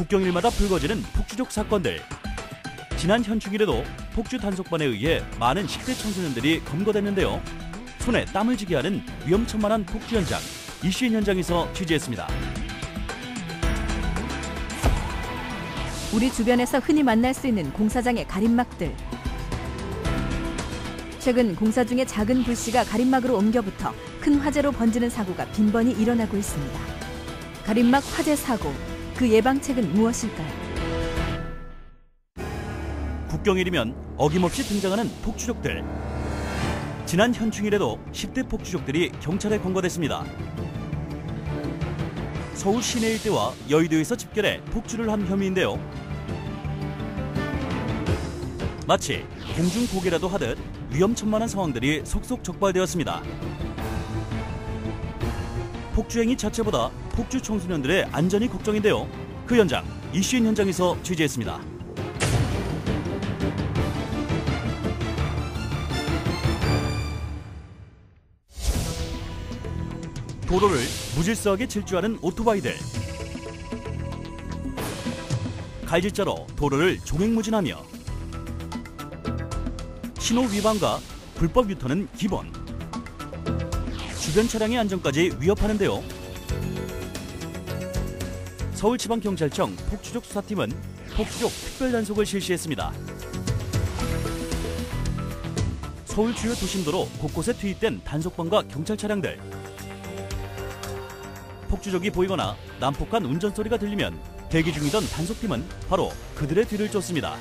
국경일마다 불거지는 폭주족 사건들. 지난 현충일에도 폭주 단속반에 의해 많은 10대 청소년들이 검거됐는데요. 손에 땀을 쥐게 하는 위험천만한 폭주 현장, 이슈인 현장에서 취재했습니다. 우리 주변에서 흔히 만날 수 있는 공사장의 가림막들. 최근 공사 중에 작은 불씨가 가림막으로 옮겨붙어 큰 화재로 번지는 사고가 빈번히 일어나고 있습니다. 가림막 화재 사고, 그 예방책은 무엇일까요? 국경일이면 어김없이 등장하는 폭주족들. 지난 현충일에도 10대 폭주족들이 경찰에 검거됐습니다. 서울 시내 일대와 여의도에서 집결해 폭주를 한 혐의인데요. 마치 공중 고개라도 하듯 위험천만한 상황들이 속속 적발되었습니다. 폭주행위 자체보다 폭주 청소년들의 안전이 걱정인데요. 그 현장, 이슈인 현장에서 취재했습니다. 도로를 무질서하게 질주하는 오토바이들. 갈짓자로 도로를 종횡무진하며 신호 위반과 불법 유턴은 기본. 주변 차량의 안전까지 위협하는데요. 서울지방경찰청 폭주족 수사팀은 폭주족 특별단속을 실시했습니다. 서울 주요 도심도로 곳곳에 투입된 단속반과 경찰 차량들. 폭주족이 보이거나 난폭한 운전소리가 들리면 대기 중이던 단속팀은 바로 그들의 뒤를 쫓습니다.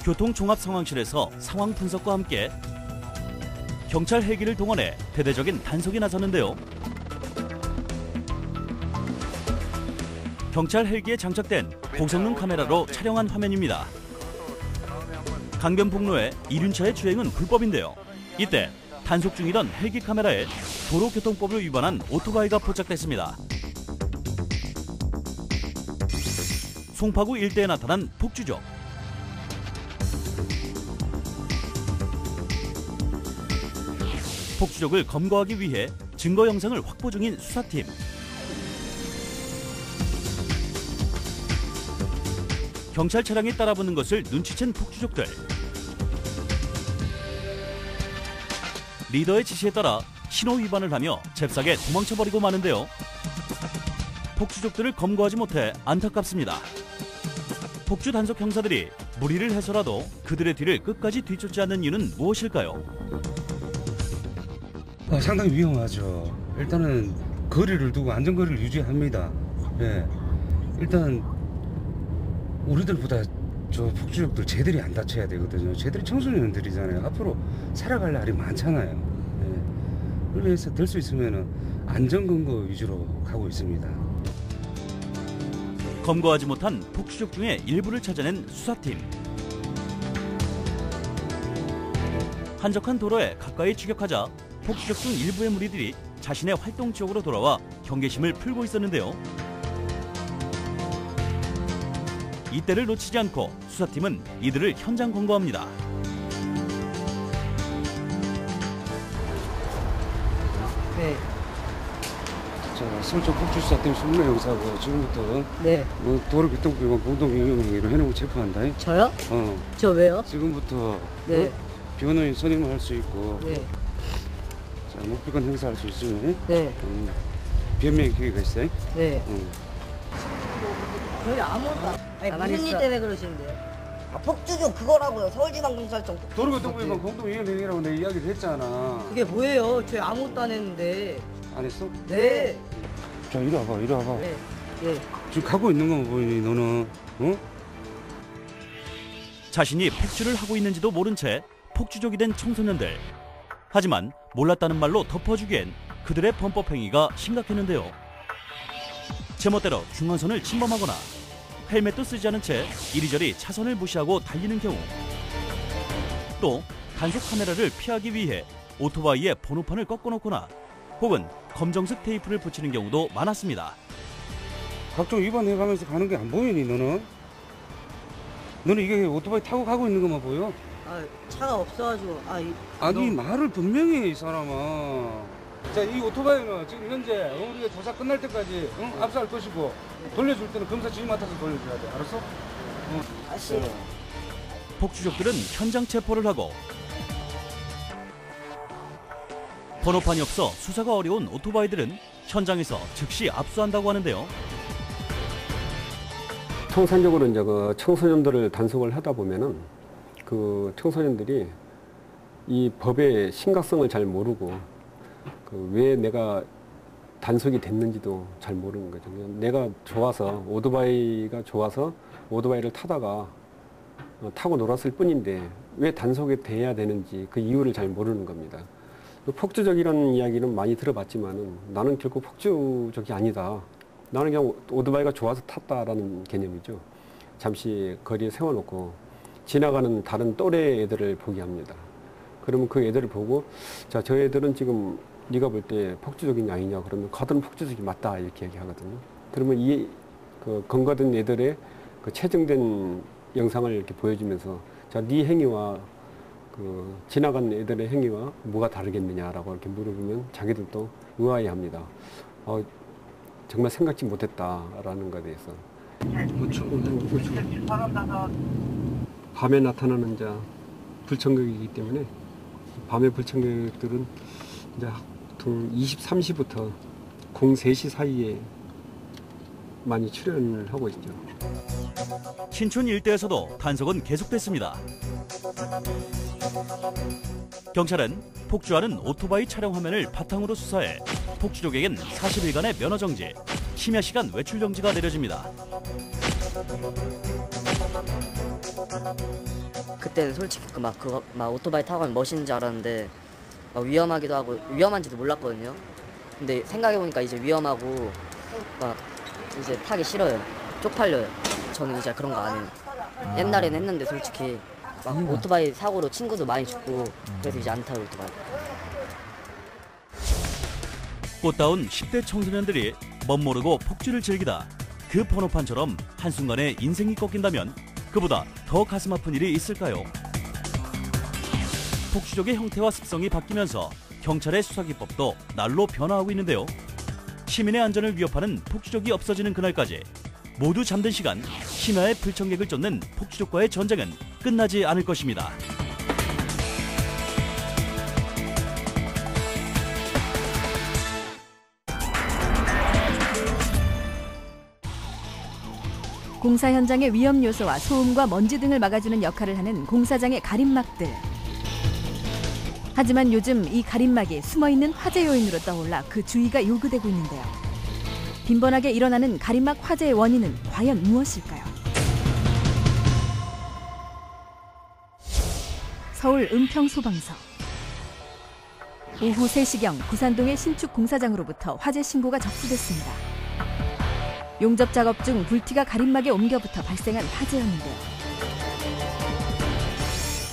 교통종합상황실에서 상황 분석과 함께 경찰 헬기를 동원해 대대적인 단속에 나섰는데요. 경찰 헬기에 장착된 고성능 카메라로 촬영한 화면입니다. 강변북로의 이륜차의 주행은 불법인데요. 이때 단속 중이던 헬기 카메라에 도로교통법을 위반한 오토바이가 포착됐습니다. 송파구 일대에 나타난 폭주족. 폭주족을 검거하기 위해 증거 영상을 확보 중인 수사팀. 경찰 차량이 따라붙는 것을 눈치챈 폭주족들. 리더의 지시에 따라 신호 위반을 하며 잽싸게 도망쳐버리고 마는데요. 폭주족들을 검거하지 못해 안타깝습니다. 폭주 단속 형사들이 무리를 해서라도 그들의 뒤를 끝까지 뒤쫓지 않는 이유는 무엇일까요? 상당히 위험하죠. 일단은 거리를 두고 안전거리를 유지합니다. 예. 일단 우리들보다 저 폭주족들 쟤들이 안 다쳐야 되거든요. 쟤들이 청소년들이잖아요. 앞으로 살아갈 날이 많잖아요. 예. 그래서 될 수 있으면 안전검거 위주로 가고 있습니다. 검거하지 못한 폭주족 중에 일부를 찾아낸 수사팀. 한적한 도로에 가까이 추격하자 폭주족 중 일부의 무리들이 자신의 활동 지역으로 돌아와 경계심을 풀고 있었는데요. 이때를 놓치지 않고 수사팀은 이들을 현장 검거합니다. 네. 자, 서울청 폭주수사팀 신문의 형사고 지금부터 네. 도로교통법위반 공동행위로 해놓고 체포한다. 저요? 저 왜요? 지금부터 네. 변호인 선임을 할 수 있고 네. 자, 목표권 행사할 수 있으면 네. 변명의 기회가 있어요. 네. 저희 아무것도 아니 무슨 일 때문에 그러시는데요? 폭주족 그거라고요. 서울지방경찰청 도로교통법위반 공동행위라고 내가 이야기를 했잖아. 그게 뭐예요? 저희 아무것도 안 했는데. 안 했어? 네. 자, 이리 와봐, 이리 와봐. 네. 네. 지금 가고 있는 거만 보이니 너는? 어? 자신이 폭주를 하고 있는지도 모른 채 폭주족이 된 청소년들. 하지만 몰랐다는 말로 덮어주기엔 그들의 범법 행위가 심각했는데요. 제멋대로 중앙선을 침범하거나 헬멧도 쓰지 않은 채 이리저리 차선을 무시하고 달리는 경우, 또 단속 카메라를 피하기 위해 오토바이에 번호판을 꺾어놓거나 혹은 검정색 테이프를 붙이는 경우도 많았습니다. 각종 위반해가면서 가는 게 안 보이니 너는? 너는 이게 오토바이 타고 가고 있는 것만 보여? 아 차가 없어가지고 아니 말을 분명히 해, 이 사람아. 자, 이 오토바이는 지금 현재 우리가 조사 끝날 때까지 압수할 것이고 돌려줄 때는 검사 지휘 맡아서 돌려줘야 돼. 알았어? 아씨. 폭주족들은 현장 체포를 하고 번호판이 없어 수사가 어려운 오토바이들은 현장에서 즉시 압수한다고 하는데요. 통상적으로 이제 그 청소년들을 단속을 하다 보면은 그 청소년들이 이 법의 심각성을 잘 모르고 그 왜 내가 단속이 됐는지도 잘 모르는 거죠. 내가 좋아서 오토바이가 좋아서 오토바이를 타다가 타고 놀았을 뿐인데 왜 단속이 돼야 되는지 그 이유를 잘 모르는 겁니다. 폭주족이라는 이야기는 많이 들어봤지만은 나는 결코 폭주족이 아니다. 나는 그냥 오토바이가 좋아서 탔다라는 개념이죠. 잠시 거리에 세워놓고 지나가는 다른 또래 애들을 보게 합니다. 그러면 그 애들을 보고 자, 저 애들은 지금 네가 볼 때 폭주족이냐 아니냐 그러면 가든 폭주족이 맞다 이렇게 얘기하거든요. 그러면 이 그 검거된 애들의 그 채증된 영상을 이렇게 보여주면서 자, 네 행위와 그 지나간 애들의 행위와 뭐가 다르겠느냐라고 이렇게 물어보면 자기들도 의아해합니다. 정말 생각지 못했다라는 것에 대해서. 밤에 나타나는 자 불청객이기 때문에 밤에 불청객들은 이제 보통 23시부터 03시 사이에 많이 출연을 하고 있죠. 신촌 일대에서도 단속은 계속됐습니다. 경찰은 폭주하는 오토바이 촬영 화면을 바탕으로 수사해 폭주족에겐 40일간의 면허정지, 심야 시간 외출 정지가 내려집니다. 그때는 솔직히 막 오토바이 타고 가면 멋있는 줄 알았는데 막 위험하기도 하고 위험한지도 몰랐거든요. 근데 생각해보니까 이제 위험하고 막 이제 타기 싫어요. 쪽팔려요. 저는 이제 그런 거 안 해요. 옛날에는 했는데 솔직히 막 오토바이 사고로 친구도 많이 죽고 그래서 이제 안 타요 오토바이. 꽃다운 10대 청소년들이 멋모르고 폭주를 즐기다 그 번호판처럼 한순간에 인생이 꺾인다면 그보다 더 가슴 아픈 일이 있을까요? 폭주족의 형태와 습성이 바뀌면서 경찰의 수사기법도 날로 변화하고 있는데요. 시민의 안전을 위협하는 폭주족이 없어지는 그날까지 모두 잠든 시간 심야의 불청객을 쫓는 폭주족과의 전쟁은 끝나지 않을 것입니다. 공사 현장의 위험 요소와 소음과 먼지 등을 막아주는 역할을 하는 공사장의 가림막들. 하지만 요즘 이 가림막이 숨어있는 화재 요인으로 떠올라 그 주의가 요구되고 있는데요. 빈번하게 일어나는 가림막 화재의 원인은 과연 무엇일까요? 서울 은평소방서. 오후 3시경 구산동의 신축 공사장으로부터 화재 신고가 접수됐습니다. 용접 작업 중 불티가 가림막에 옮겨붙어 발생한 화재였는데요.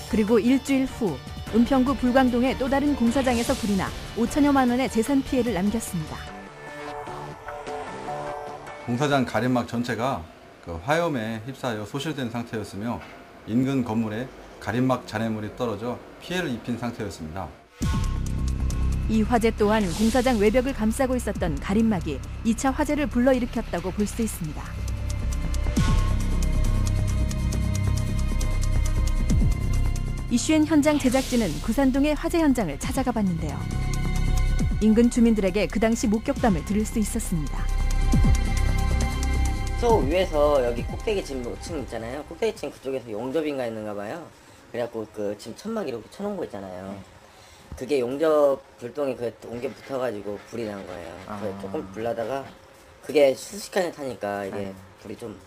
그리고 일주일 후 은평구 불광동의 또 다른 공사장에서 불이 나 5천여만 원의 재산 피해를 남겼습니다. 공사장 가림막 전체가 화염에 휩싸여 소실된 상태였으며 인근 건물에 가림막 잔해물이 떨어져 피해를 입힌 상태였습니다. 이 화재 또한 공사장 외벽을 감싸고 있었던 가림막이 2차 화재를 불러일으켰다고 볼 수 있습니다. 이슈엔 현장 제작진은 구산동의 화재 현장을 찾아가 봤는데요. 인근 주민들에게 그 당시 목격담을 들을 수 있었습니다. 저 위에서 여기 꼭대기층 있잖아요. 꼭대기층 그쪽에서 용접인가 있는가 봐요. 그래갖고 그 지금 천막 이렇게 쳐놓은 거 있잖아요. 그게 용접 불똥이 그 옮겨 붙어가지고 불이 난 거예요. 그래 조금 불나다가 그게 수시간을 타니까 이게 불이 좀.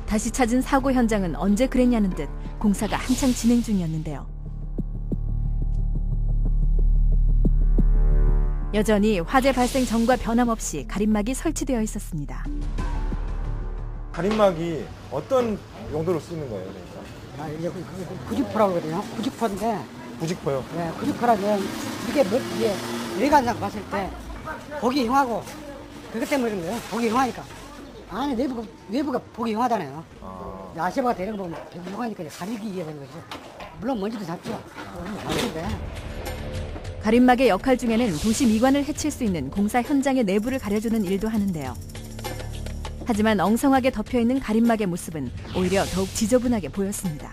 다시 찾은 사고 현장은 언제 그랬냐는 듯 공사가 한창 진행 중이었는데요. 여전히 화재 발생 전과 변함없이 가림막이 설치되어 있었습니다. 가림막이 어떤 용도로 쓰는 거예요? 그러니까? 이제 구직포라고 그러거든요. 구직포인데. 부직포요? 네, 구직포라면 이게 외관상 봤을 때 보기 흉하고 그것 때문에 그런 거예요. 보기 흉하니까. 안에 외부가 보기 흉하잖아요. 아시아가 되는 거 보면 보기 흉하니까 가리기 위해 그런 거죠. 물론 먼지도 잡죠. 가림막의 역할 중에는 도시 미관을 해칠 수 있는 공사 현장의 내부를 가려주는 일도 하는데요. 하지만 엉성하게 덮여있는 가림막의 모습은 오히려 더욱 지저분하게 보였습니다.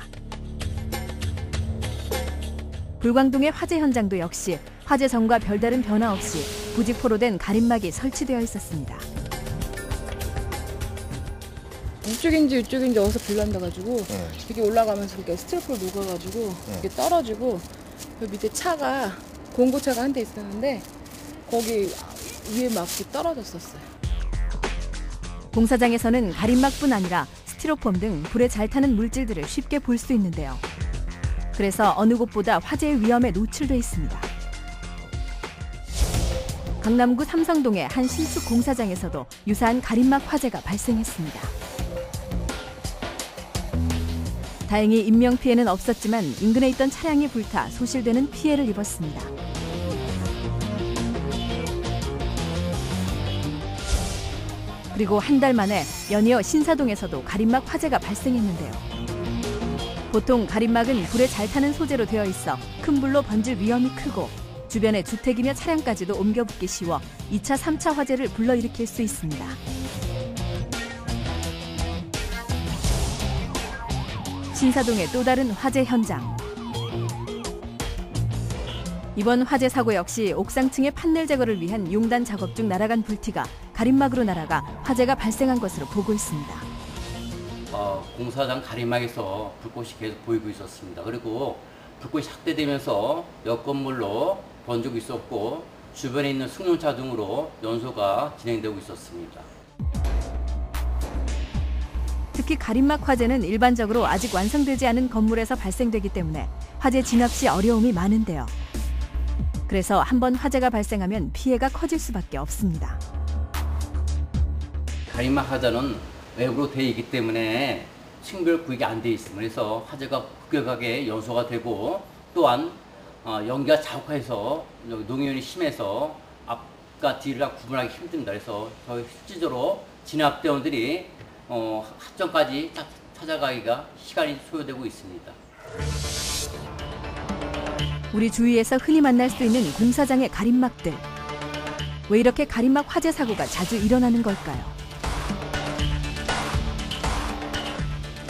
불광동의 화재 현장도 역시 화재 전과 별다른 변화 없이 부직포로 된 가림막이 설치되어 있었습니다. 이쪽인지 이쪽인지 어디서 불난다가지고 이렇게 올라가면서 이렇게 스티로폼 녹아가지고 이렇게 떨어지고 그 밑에 차가 공고차가 한 대 있었는데 거기 위에 막 이렇게 떨어졌었어요. 공사장에서는 가림막뿐 아니라 스티로폼 등 불에 잘 타는 물질들을 쉽게 볼 수 있는데요. 그래서 어느 곳보다 화재의 위험에 노출돼 있습니다. 강남구 삼성동의 한 신축 공사장에서도 유사한 가림막 화재가 발생했습니다. 다행히 인명피해는 없었지만 인근에 있던 차량이 불타 소실되는 피해를 입었습니다. 그리고 한 달 만에 연이어 신사동에서도 가림막 화재가 발생했는데요. 보통 가림막은 불에 잘 타는 소재로 되어 있어 큰 불로 번질 위험이 크고 주변의 주택이며 차량까지도 옮겨붙기 쉬워 2차, 3차 화재를 불러일으킬 수 있습니다. 신사동의 또 다른 화재 현장. 이번 화재 사고 역시 옥상층의 판넬 제거를 위한 용단 작업 중 날아간 불티가 가림막으로 날아가 화재가 발생한 것으로 보고 있습니다. 공사장 가림막에서 불꽃이 계속 보이고 있었습니다. 그리고 불꽃이 확대되면서 옆 건물로 번지고 있었고 주변에 있는 승용차 등으로 연소가 진행되고 있었습니다. 특히 가림막 화재는 일반적으로 아직 완성되지 않은 건물에서 발생되기 때문에 화재 진압 시 어려움이 많은데요. 그래서 한번 화재가 발생하면 피해가 커질 수밖에 없습니다. 가림막 화재는 외부로 되어 있기 때문에 층별 구획이 안 되어 있습니다. 그래서 화재가 급격하게 연소가 되고 또한 연기가 자욱해서 농해연이 심해서 앞과 뒤를 구분하기 힘듭니다. 그래서 저희 실질적으로 진압대원들이 합정까지 찾아가기가 시간이 소요되고 있습니다. 우리 주위에서 흔히 만날 수 있는 공사장의 가림막들. 왜 이렇게 가림막 화재 사고가 자주 일어나는 걸까요?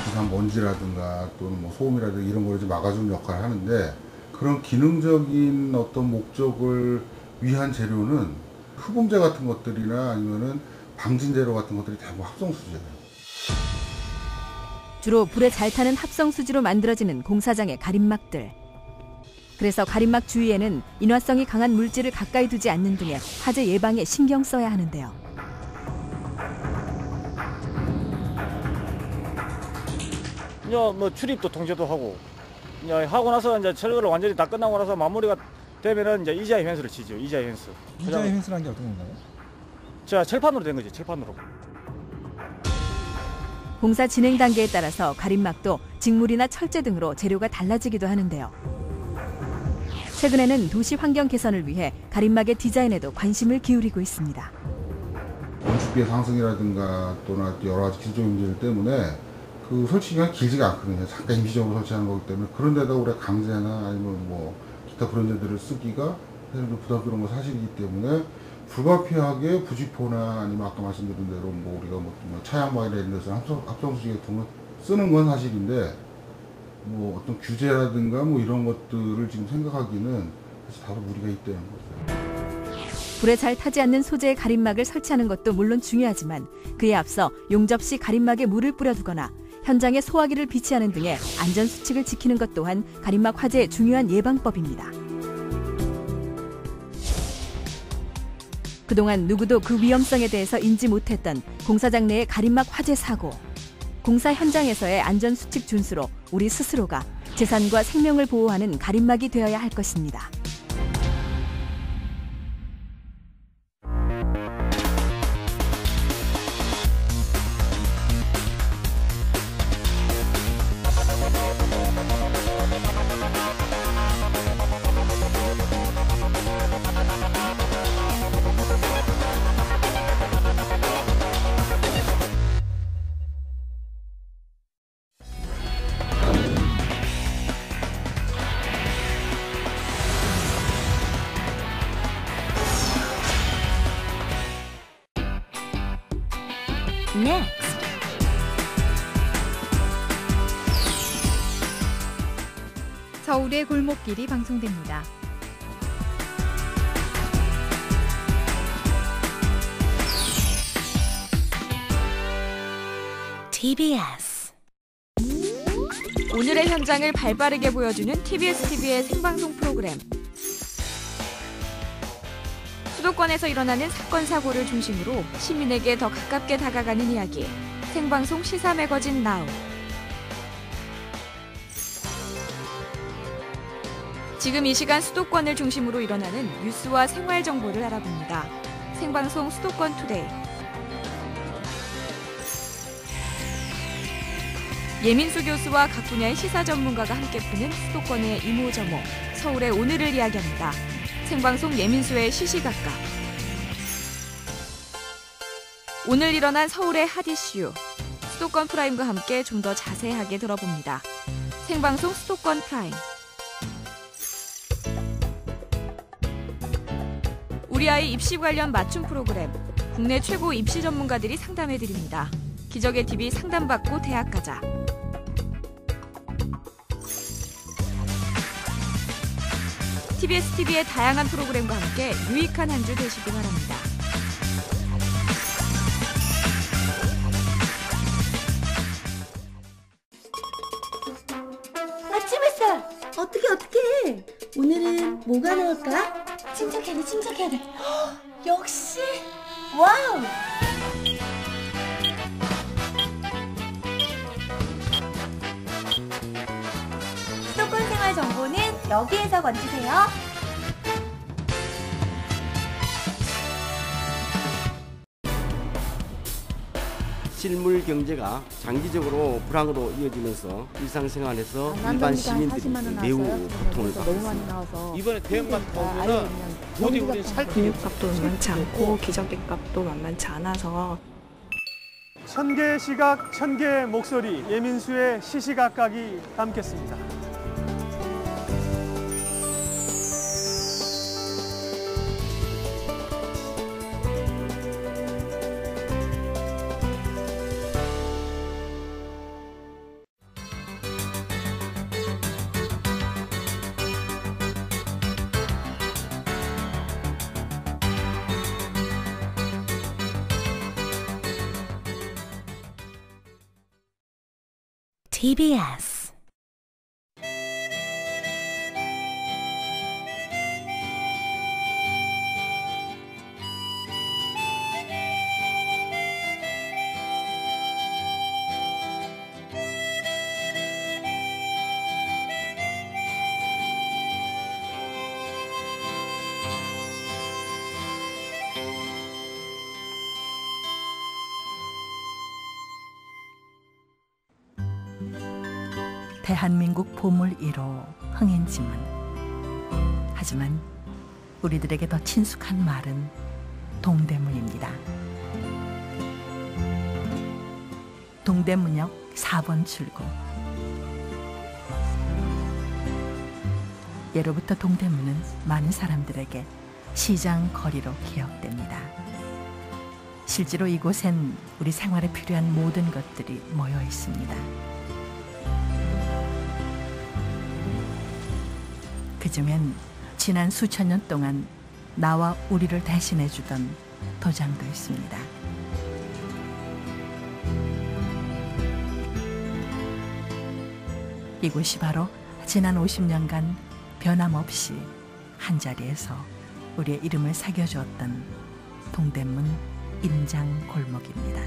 이상 먼지라든가 또는 뭐 소음이라든가 이런 걸 이제 막아주는 역할을 하는데 그런 기능적인 어떤 목적을 위한 재료는 흡음재 같은 것들이나 아니면은 방진 재료 같은 것들이 대부분 합성수지예요. 주로 불에 잘 타는 합성수지로 만들어지는 공사장의 가림막들. 그래서 가림막 주위에는 인화성이 강한 물질을 가까이 두지 않는 등의 화재 예방에 신경 써야 하는데요. 이제 뭐 출입도 통제도 하고 이제 하고 나서 이제 철거를 완전히 다 끝나고 나서 마무리가 되면은 이제 이자의 펜스를 치죠. 이자의 펜스. 이자의 펜스라는 게 어떤 건가요? 자, 철판으로 된 거지. 철판으로. 공사 진행 단계에 따라서 가림막도 직물이나 철제 등으로 재료가 달라지기도 하는데요. 최근에는 도시 환경 개선을 위해 가림막의 디자인에도 관심을 기울이고 있습니다. 건축비의 상승이라든가 또는 여러 가지 기술적 문제들 때문에 그 설치기가 길지가 않거든요. 잠깐 임시적으로 설치하는 거기 때문에 그런 데다가 우리가 강제나 아니면 뭐 기타 브랜드들을 쓰기가 좀 부담스러운 건 사실이기 때문에 불가피하게 부직포나 아니면 아까 말씀드린 대로 뭐 우리가 뭐 차양막이나 이런 데서 합성수지 같은 걸 쓰는 건 사실인데 뭐 어떤 규제라든가 뭐 이런 것들을 지금 생각하기는 다소 무리가 있다는 거죠. 불에 잘 타지 않는 소재의 가림막을 설치하는 것도 물론 중요하지만 그에 앞서 용접 시 가림막에 물을 뿌려두거나 현장에 소화기를 비치하는 등의 안전수칙을 지키는 것 또한 가림막 화재의 중요한 예방법입니다. 그동안 누구도 그 위험성에 대해서 인지 못했던 공사장 내의 가림막 화재 사고. 공사 현장에서의 안전수칙 준수로 우리 스스로가 재산과 생명을 보호하는 가림막이 되어야 할 것입니다. Next. 서울의 골목길이 방송됩니다. TBS. 오늘의 현장을 발빠르게 보여주는 TBS TV의 생방송 프로그램. 수도권에서 일어나는 사건 사고를 중심으로 시민에게 더 가깝게 다가가는 이야기. 생방송 시사 매거진 나우. 지금 이 시간 수도권을 중심으로 일어나는 뉴스와 생활 정보를 알아봅니다. 생방송 수도권 투데이. 예민수 교수와 각 분야의 시사 전문가가 함께 푸는 수도권의 이모저모, 서울의 오늘을 이야기합니다. 생방송 예민수의 시시각각. 오늘 일어난 서울의 핫 이슈, 수도권 프라임과 함께 좀 더 자세하게 들어봅니다. 생방송 수도권 프라임. 우리 아이 입시 관련 맞춤 프로그램, 국내 최고 입시 전문가들이 상담해드립니다. 기적의 TV 상담받고 대학 가자. TBS TV의 다양한 프로그램과 함께 유익한 한 주 되시기 바랍니다. 아침 햇살! 어떡해. 오늘은 뭐가 나올까? 침착해야 돼. 역시! 와우! 수도권 생활 정보는 여기에서 건지세요. 실물 경제가 장기적으로 불황으로 이어지면서 일상생활에서 일반 시민들이 매우 고통을 받고 있습니다. 이번에 대형마트 가보면 도저히 우리는 살 길이 값도 만만치 않고 기저귀 값도 만만치 않아서 1000개의 시각, 1000개의 목소리, 예민수의 시시각각이 담겠습니다. TBS. 대한민국 보물 1호 흥인지문. 하지만 우리들에게 더 친숙한 말은 동대문입니다. 동대문역 4번 출구. 예로부터 동대문은 많은 사람들에게 시장 거리로 기억됩니다. 실제로 이곳엔 우리 생활에 필요한 모든 것들이 모여 있습니다. 그중엔 지난 수천 년 동안 나와 우리를 대신해주던 도장도 있습니다. 이곳이 바로 지난 50년간 변함없이 한자리에서 우리의 이름을 새겨주었던 동대문 인장골목입니다.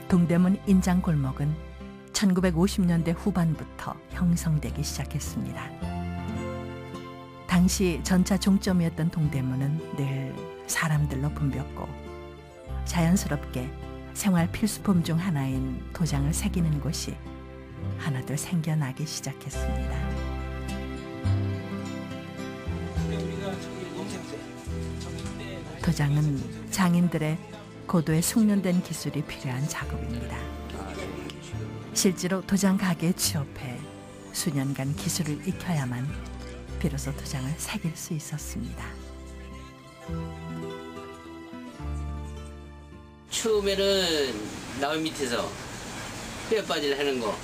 동대문 인장골목은 1950년대 후반부터 형성되기 시작했습니다. 당시 전차 종점이었던 동대문은 늘 사람들로 붐볐고 자연스럽게 생활 필수품 중 하나인 도장을 새기는 곳이 하나둘 생겨나기 시작했습니다. 도장은 장인들의 고도의 숙련된 기술이 필요한 작업입니다. 실제로 도장 가게에 취업해 수년간 기술을 익혀야만 비로소 도장을 새길 수 있었습니다. 처음에는 나무 밑에서 뼈바지를 하는 거.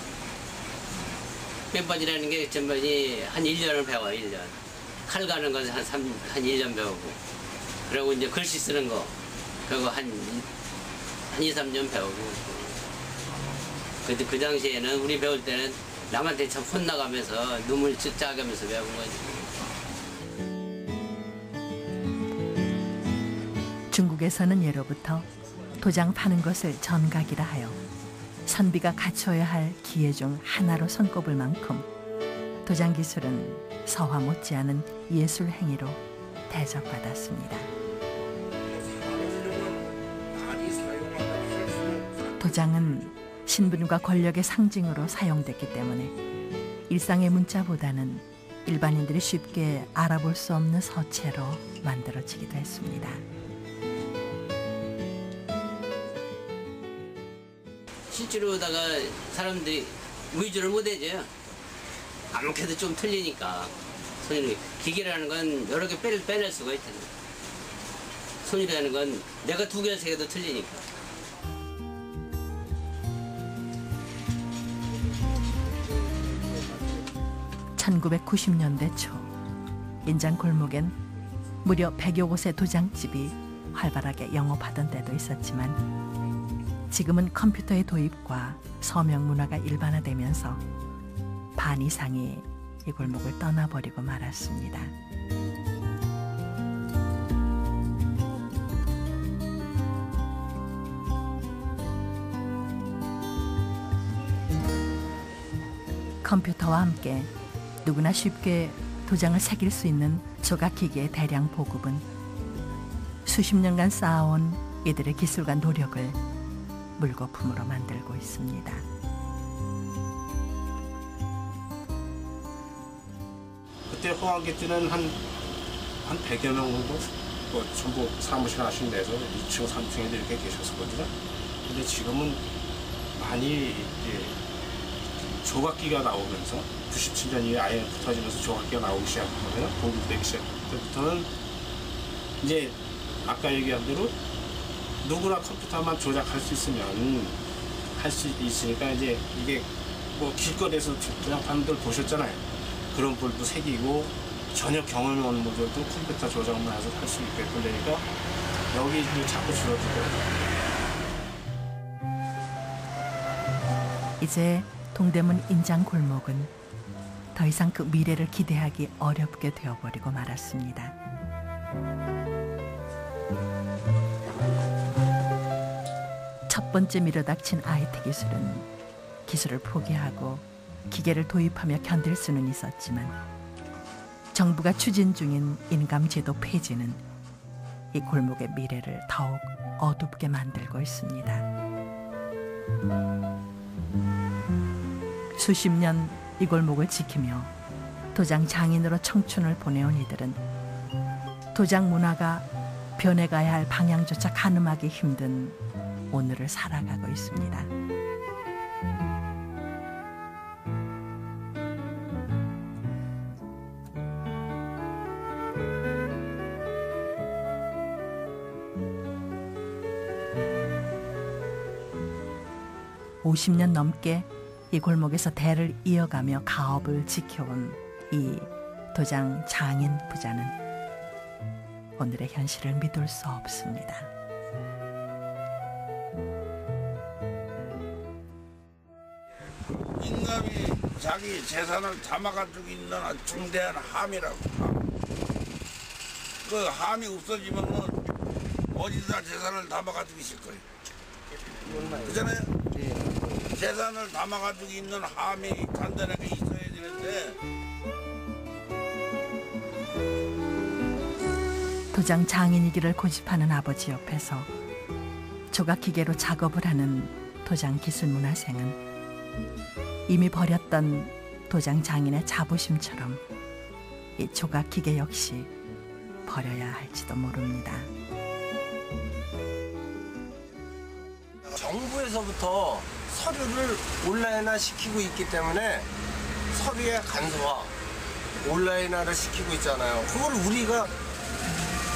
뼈바지라는 게 전반이 한 1년을 배워요, 1년. 칼 가는 건 한 1년 배우고. 그리고 이제 글씨 쓰는 거. 그거 한 2, 3년 배우고. 근데 그 당시에는 우리 배울 때는 남한테 참 혼나가면서 눈물 짜가면서 배운 거지. 중국에서는 예로부터 도장 파는 것을 전각이라 하여 선비가 갖춰야 할 기회 중 하나로 손꼽을 만큼 도장 기술은 서화 못지않은 예술 행위로 대접받았습니다. 도장은 신분과 권력의 상징으로 사용됐기 때문에 일상의 문자보다는 일반인들이 쉽게 알아볼 수 없는 서체로 만들어지기도 했습니다. 실제로다가 사람들이 의존을 못 해줘요. 아무래도 좀 틀리니까. 손이 기계라는 건 여러 개 빼낼 수가 있잖아요. 손이라는 건 내가 2개, 3개도 틀리니까. (1990년대) 초 인장 골목엔 무려 100여 곳의 도장집이 활발하게 영업하던 때도 있었지만 지금은 컴퓨터의 도입과 서명 문화가 일반화되면서 반 이상이 이 골목을 떠나버리고 말았습니다. 컴퓨터와 함께 누구나 쉽게 도장을 새길 수 있는 조각기기의 대량 보급은 수십 년간 쌓아온 이들의 기술과 노력을 물거품으로 만들고 있습니다. 그때 호황기 때는 한 100여 명 정도 전부 사무실 하신 데서 2층, 3층에도 이렇게 계셨었거든요. 근데 지금은 많이 이제 조각기가 나오면서 97년 이후에 아예 붙어지면서 조각기가 나오기 시작하거든요. 공급되기 시작할 때부터는 이제 아까 얘기한 대로 누구나 컴퓨터만 조작할 수 있으면 할 수 있으니까 이제 이게 뭐 길거리에서 그냥 사람들 보셨잖아요. 그런 볼도 새기고 전혀 경험이 없는 분들도 컴퓨터 조작만 해서 할 수 있게끔 되니까 여기 자꾸 줄어들더라고요. 이제 동대문 인장 골목은 더 이상 그 미래를 기대하기 어렵게 되어버리고 말았습니다. 첫 번째 밀어닥친 IT 기술은 기술을 포기하고 기계를 도입하며 견딜 수는 있었지만 정부가 추진 중인 인감제도 폐지는 이 골목의 미래를 더욱 어둡게 만들고 있습니다. 수십 년 이 골목을 지키며 도장 장인으로 청춘을 보내온 이들은 도장 문화가 변해가야 할 방향조차 가늠하기 힘든 오늘을 살아가고 있습니다. (50년) 넘게 이 골목에서 대를 이어가며 가업을 지켜온 이 도장 장인 부자는 오늘의 현실을 믿을 수 없습니다. 인감이 자기 재산을 담아가지고 있는 아주 중대한 함이라고. 그 함이 없어지면은 어디다 재산을 담아가지고 있을 거예요. 그잖아요. 재산을 담아가지고 있는 함이 단단하게 있어야 되는데. 도장 장인이기를 고집하는 아버지 옆에서 조각기계로 작업을 하는 도장 기술문화생은 이미 버렸던 도장 장인의 자부심처럼 이 조각기계 역시 버려야 할지도 모릅니다. 정부에서부터 서류를 온라인화 시키고 있기 때문에 서류의 간소화, 온라인화를 시키고 있잖아요. 그걸 우리가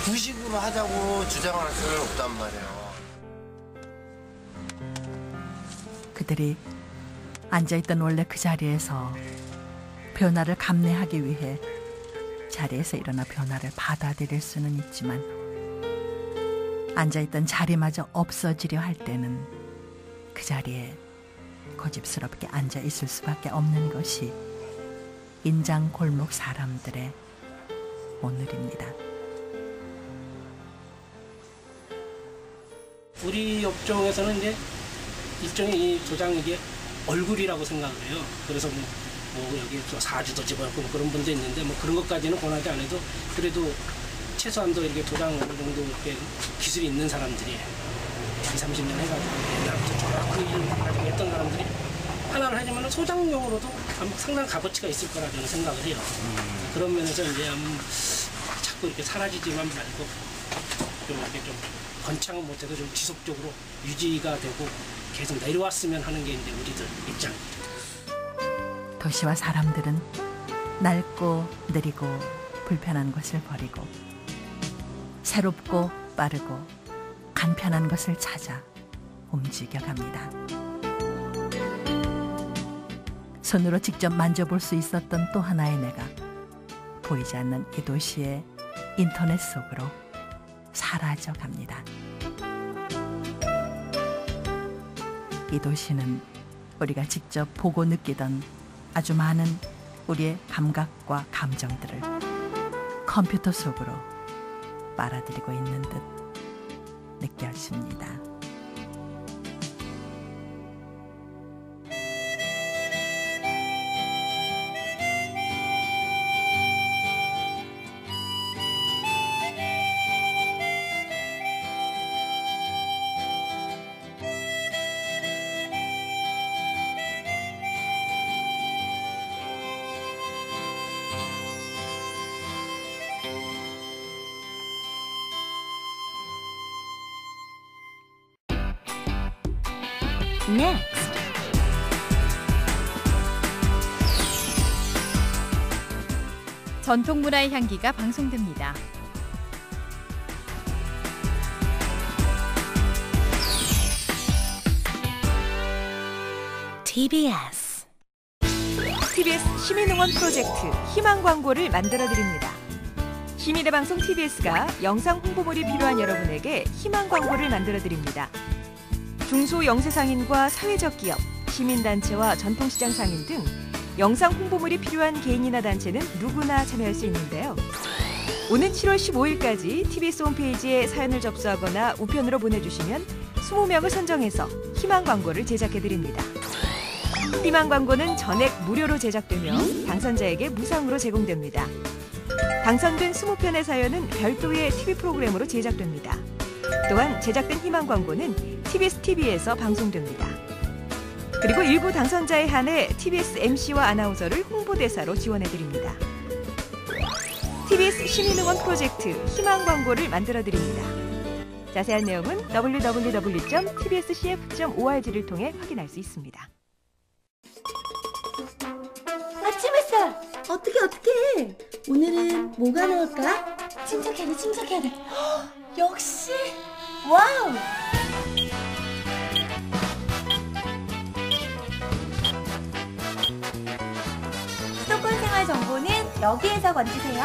구식으로 하자고 주장을 할 수는 없단 말이에요. 그들이 앉아있던 원래 그 자리에서 변화를 감내하기 위해 자리에서 일어나 변화를 받아들일 수는 있지만 앉아있던 자리마저 없어지려 할 때는 그 자리에 고집스럽게 앉아있을 수밖에 없는 것이 인장 골목 사람들의 오늘입니다. 우리 업종에서는 이제 일종의 이 도장 이게 얼굴이라고 생각을 해요. 그래서 뭐 여기 사주도 집어넣고 뭐 그런 분도 있는데 뭐 그런 것까지는 권하지 않아도 그래도 최소한도 이렇게 도장 어느 정도 이렇게 기술이 있는 사람들이 30년 해가지고 옛날부터 쭉 그 일을 가지고 했던 사람들이 하나를 하지만 소장용으로도 상당한 값어치가 있을 거라 저는 생각을 해요. 그런 면에서 이제 자꾸 이렇게 사라지지만 말고 좀 이렇게 좀 번창은 못해도 좀 지속적으로 유지가 되고 계속 내려왔으면 하는 게 이제 우리들 입장. 도시와 사람들은 낡고 느리고 불편한 것을 버리고 새롭고 빠르고 간편한 것을 찾아 움직여갑니다. 손으로 직접 만져볼 수 있었던 또 하나의 내가 보이지 않는 이 도시의 인터넷 속으로 사라져갑니다. 이 도시는 우리가 직접 보고 느끼던 아주 많은 우리의 감각과 감정들을 컴퓨터 속으로 빨아들이고 있는 듯 느껴집니다. Next. 전통문화의 향기가 방송됩니다. TBS 시민응원 프로젝트 희망 광고를 만들어 드립니다. 시민의 방송 TBS가 영상 홍보물이 필요한 여러분에게 희망 광고를 만들어 드립니다. 중소영세상인과 사회적 기업, 시민단체와 전통시장 상인 등 영상 홍보물이 필요한 개인이나 단체는 누구나 참여할 수 있는데요. 오는 7월 15일까지 TBS 홈페이지에 사연을 접수하거나 우편으로 보내주시면 20명을 선정해서 희망 광고를 제작해드립니다. 희망 광고는 전액 무료로 제작되며 당선자에게 무상으로 제공됩니다. 당선된 20편의 사연은 별도의 TV 프로그램으로 제작됩니다. 또한 제작된 희망 광고는 TBS TV에서 방송됩니다. 그리고 일부 당선자에 한해 TBS MC와 아나운서를 홍보대사로 지원해드립니다. TBS 시민응원 프로젝트 희망 광고를 만들어드립니다. 자세한 내용은 www.tbscf.org를 통해 확인할 수 있습니다. 아침 햇살 어떻게 오늘은 뭐가 나올까? 침착해야 돼 역시 와우. 수도권 생활 정보는 여기에서 건지세요.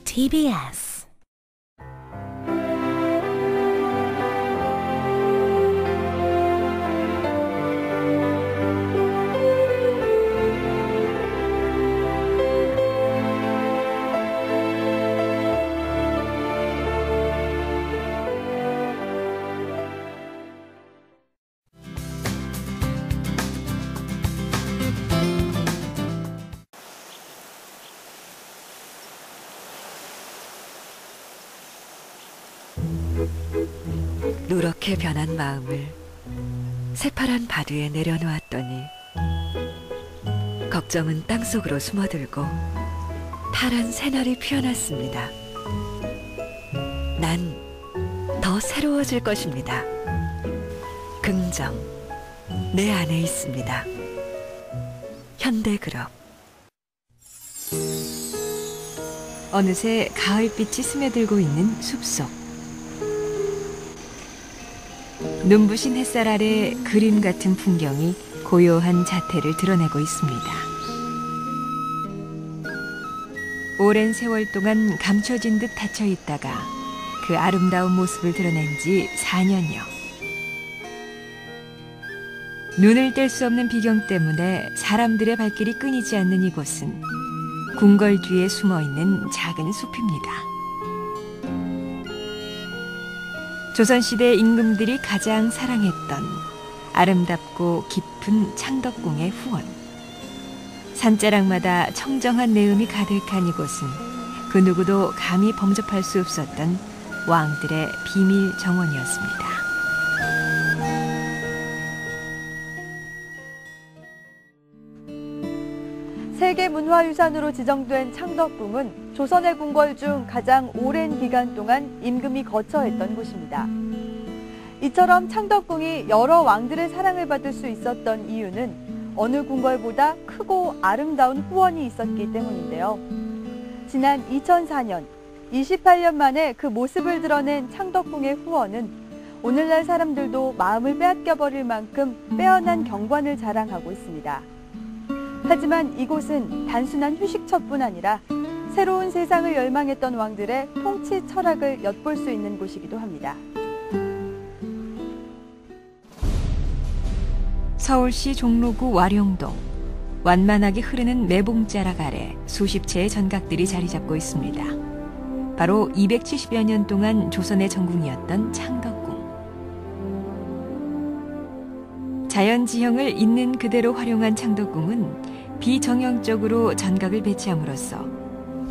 TBS 누렇게 변한 마음을 새파란 바다에 내려놓았더니 걱정은 땅속으로 숨어들고 파란 새날이 피어났습니다. 난 더 새로워질 것입니다. 긍정, 내 안에 있습니다. 현대그룹. 어느새 가을빛이 스며들고 있는 숲속. 눈부신 햇살 아래 그림 같은 풍경이 고요한 자태를 드러내고 있습니다. 오랜 세월 동안 감춰진 듯 닫혀 있다가 그 아름다운 모습을 드러낸 지 4년여. 눈을 뗄 수 없는 비경 때문에 사람들의 발길이 끊이지 않는 이곳은 궁궐 뒤에 숨어있는 작은 숲입니다. 조선시대 임금들이 가장 사랑했던 아름답고 깊은 창덕궁의 후원. 산자락마다 청정한 내음이 가득한 이곳은 그 누구도 감히 범접할 수 없었던 왕들의 비밀 정원이었습니다. 세계문화유산으로 지정된 창덕궁은 조선의 궁궐 중 가장 오랜 기간 동안 임금이 거처했던 곳입니다. 이처럼 창덕궁이 여러 왕들의 사랑을 받을 수 있었던 이유는 어느 궁궐보다 크고 아름다운 후원이 있었기 때문인데요. 지난 2004년, 28년 만에 그 모습을 드러낸 창덕궁의 후원은 오늘날 사람들도 마음을 빼앗겨버릴 만큼 빼어난 경관을 자랑하고 있습니다. 하지만 이곳은 단순한 휴식처뿐 아니라 새로운 세상을 열망했던 왕들의 통치 철학을 엿볼 수 있는 곳이기도 합니다. 서울시 종로구 와룡동. 완만하게 흐르는 매봉자락 아래 수십 채의 전각들이 자리 잡고 있습니다. 바로 270여 년 동안 조선의 전궁이었던 창덕궁. 자연 지형을 있는 그대로 활용한 창덕궁은 비정형적으로 전각을 배치함으로써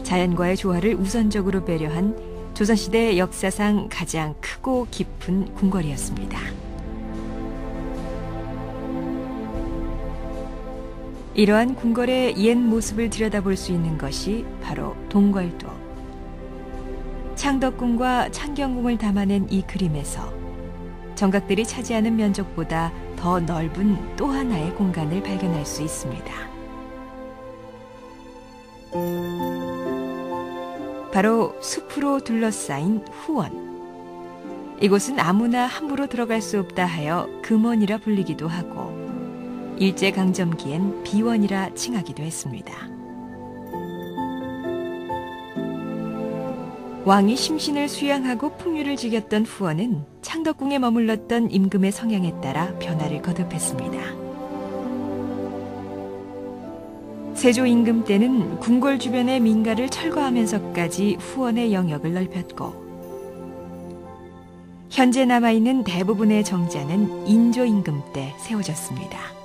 자연과의 조화를 우선적으로 배려한 조선시대 역사상 가장 크고 깊은 궁궐이었습니다. 이러한 궁궐의 옛 모습을 들여다볼 수 있는 것이 바로 동궐도. 창덕궁과 창경궁을 담아낸 이 그림에서 정각들이 차지하는 면적보다 더 넓은 또 하나의 공간을 발견할 수 있습니다. 바로 숲으로 둘러싸인 후원. 이곳은 아무나 함부로 들어갈 수 없다 하여 금원이라 불리기도 하고 일제강점기엔 비원이라 칭하기도 했습니다. 왕이 심신을 수양하고 풍류를 즐겼던 후원은 창덕궁에 머물렀던 임금의 성향에 따라 변화를 거듭했습니다. 세조 임금 때는 궁궐 주변의 민가를 철거하면서까지 후원의 영역을 넓혔고 현재 남아있는 대부분의 정자는 인조 임금 때 세워졌습니다.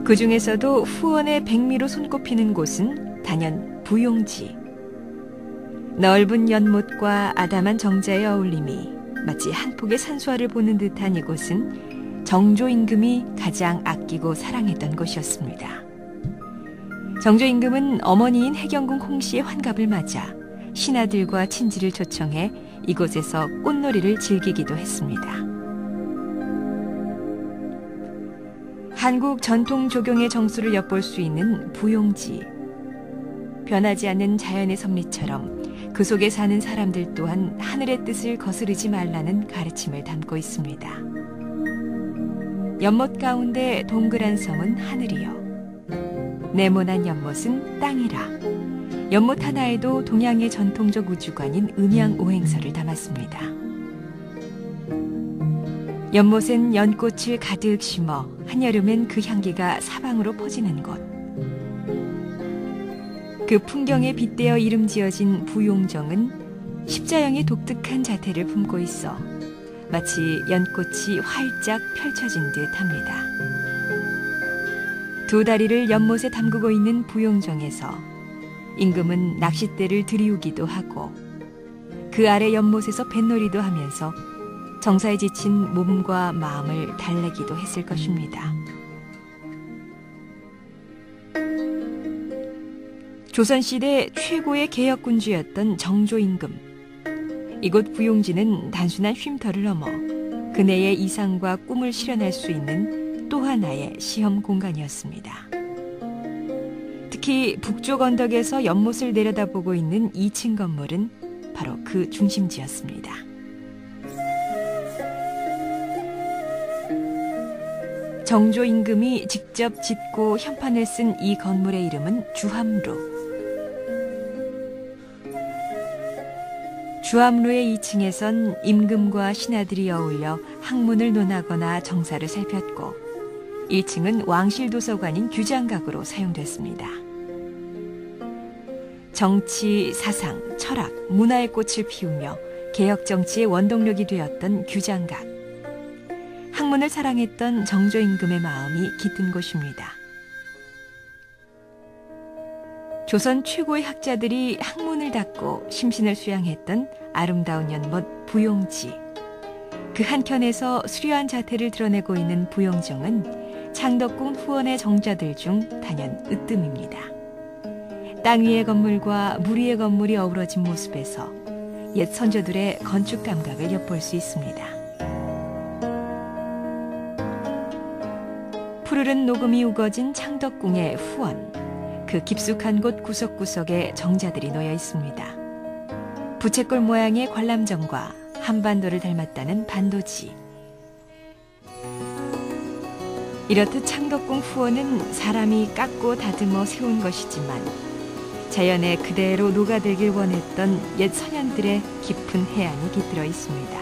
그 중에서도 후원의 백미로 손꼽히는 곳은 단연 부용지. 넓은 연못과 아담한 정자의 어울림이 마치 한 폭의 산수화를 보는 듯한 이곳은 정조 임금이 가장 아끼고 사랑했던 곳이었습니다. 정조 임금은 어머니인 해경궁 홍씨의 환갑을 맞아 신하들과 친지를 초청해 이곳에서 꽃놀이를 즐기기도 했습니다. 한국 전통 조경의 정수를 엿볼 수 있는 부용지. 변하지 않는 자연의 섭리처럼 그 속에 사는 사람들 또한 하늘의 뜻을 거스르지 말라는 가르침을 담고 있습니다. 연못 가운데 동그란 섬은 하늘이요. 네모난 연못은 땅이라. 연못 하나에도 동양의 전통적 우주관인 음양오행설을 담았습니다. 연못엔 연꽃을 가득 심어 한여름엔 그 향기가 사방으로 퍼지는 곳. 그 풍경에 빗대어 이름 지어진 부용정은 십자형의 독특한 자태를 품고 있어 마치 연꽃이 활짝 펼쳐진 듯합니다. 두 다리를 연못에 담그고 있는 부용정에서 임금은 낚싯대를 들이우기도 하고 그 아래 연못에서 뱃놀이도 하면서 정사에 지친 몸과 마음을 달래기도 했을 것입니다. 조선시대 최고의 개혁군주였던 정조임금. 이곳 부용지는 단순한 쉼터를 넘어 그네의 이상과 꿈을 실현할 수 있는 또 하나의 시험 공간이었습니다. 특히 북쪽 언덕에서 연못을 내려다보고 있는 2층 건물은 바로 그 중심지였습니다. 정조 임금이 직접 짓고 현판을 쓴 이 건물의 이름은 주함루. 주함루의 2층에선 임금과 신하들이 어울려 학문을 논하거나 정사를 살폈고 1층은 왕실 도서관인 규장각으로 사용됐습니다. 정치, 사상, 철학, 문화의 꽃을 피우며 개혁 정치의 원동력이 되었던 규장각. 학문을 사랑했던 정조 임금의 마음이 깃든 곳입니다. 조선 최고의 학자들이 학문을 닦고 심신을 수양했던 아름다운 연못 부용지. 그 한켠에서 수려한 자태를 드러내고 있는 부용정은 창덕궁 후원의 정자들 중 단연 으뜸입니다. 땅 위의 건물과 물 위의 건물이 어우러진 모습에서 옛 선조들의 건축 감각을 엿볼 수 있습니다. 푸르른 녹음이 우거진 창덕궁의 후원. 그 깊숙한 곳 구석구석에 정자들이 놓여 있습니다. 부채꼴 모양의 관람정과 한반도를 닮았다는 반도지. 이렇듯 창덕궁 후원은 사람이 깎고 다듬어 세운 것이지만 자연에 그대로 녹아들길 원했던 옛 선현들의 깊은 해안이 깃들어 있습니다.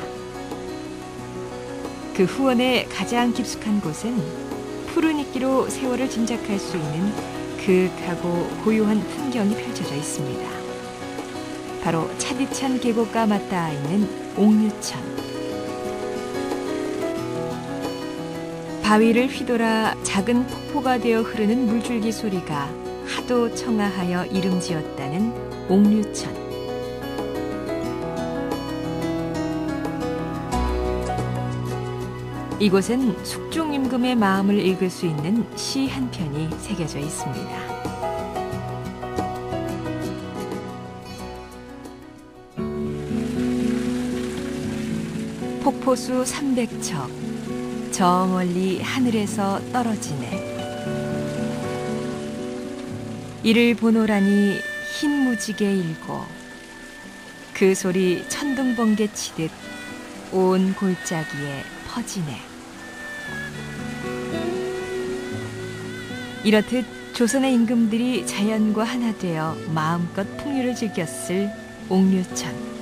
그 후원의 가장 깊숙한 곳은 푸른 이끼로 세월을 짐작할 수 있는 그윽하고 고요한 풍경이 펼쳐져 있습니다. 바로 차디찬 계곡과 맞닿아 있는 옥류천. 바위를 휘돌아 작은 폭포가 되어 흐르는 물줄기 소리가 하도 청아하여 이름 지었다는 옥류천. 이곳엔 숙종 임금의 마음을 읽을 수 있는 시 한 편이 새겨져 있습니다. 폭포수 300척, 저 멀리 하늘에서 떨어지네. 이를 보노라니 흰 무지개 일고, 그 소리 천둥번개 치듯 온 골짜기에 퍼지네. 이렇듯 조선의 임금들이 자연과 하나 되어 마음껏 풍류를 즐겼을 옥류천.